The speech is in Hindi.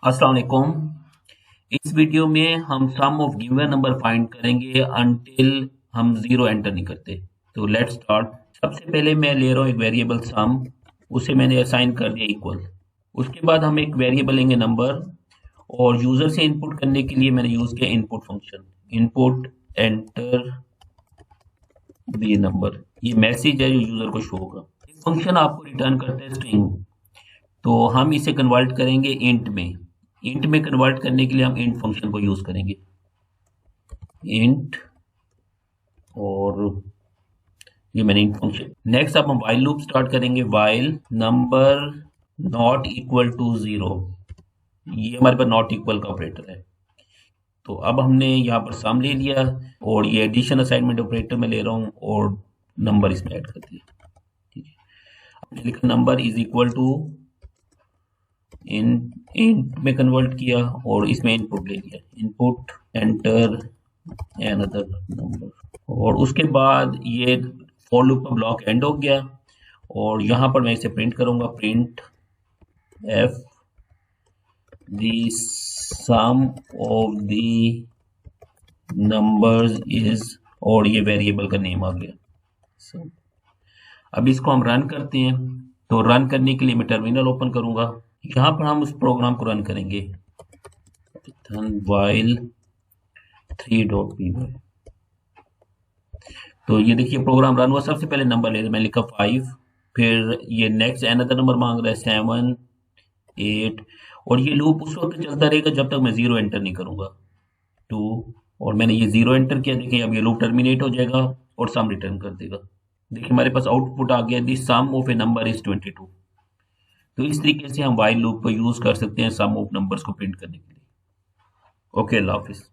अस्सलाम वालेकुम। इस वीडियो में हम सम ऑफ गिवन नंबर फाइंड करेंगे अनटिल हम जीरो एंटर नहीं करते। तो लेट्स स्टार्ट। सबसे पहले मैं ले रहा हूँ एक वेरिएबल सम, उसे मैंने असाइन कर दिया इक्वल। उसके बाद हम एक वेरिएबल लेंगे नंबर, और यूजर से इनपुट करने के लिए मैंने यूज किया input function. Input enter the number, ये मैसेज है जो यूजर को शो होगा। फंक्शन आपको रिटर्न करता है स्ट्रिंग, तो हम इसे कन्वर्ट करेंगे इंट में। इंट में कन्वर्ट करने के लिए हम इंट फंक्शन को यूज करेंगे, इंट, और ये मैंने इंट फंक्शन। नेक्स्ट अब हम वाइल लूप स्टार्ट करेंगे। While number not equal to zero, ये हमारे पास नॉट इक्वल का ऑपरेटर है। तो अब हमने यहाँ पर सम ले लिया, और ये एडिशन असाइनमेंट ऑपरेटर में ले रहा हूँ, और नंबर इसमें ऐड कर दिया। ठीक है, हमने लिखा number is equal to, int में कन्वर्ट किया और इसमें इनपुट ले लिया, इनपुट एंटर अनदर नंबर। और उसके बाद ये फॉर लूप का ब्लॉक एंड हो गया, और यहाँ पर मैं इसे प्रिंट करूंगा, printf the sum of the numbers is, और ये वेरिएबल का नेम आ गया। अब इसको हम रन करते हैं। तो रन करने के लिए मैं टर्मिनल ओपन करूंगा, यहाँ पर हम उस प्रोग्राम को रन करेंगे, while 3.py। तो ये देखिए प्रोग्राम रन हुआ। सबसे पहले नंबर ले, मैं लिखा 5, फिर ये नेक्स्ट अनदर नंबर मांग रहा है 7, 8, और ये लूप उस वक्त चलता रहेगा जब तक मैं जीरो एंटर नहीं करूंगा, 2, और मैंने ये जीरो एंटर किया। देखिए अब ये लूप टर्मिनेट हो जाएगा और सम रिटर्न कर देगा। देखिए हमारे पास आउटपुट आ गया, the sum of a number is 22। तो इस तरीके से हम वाइल लूप को यूज कर सकते हैं सम ऑफ नंबर्स को प्रिंट करने के लिए। ओके, अल्लाह हाफिज।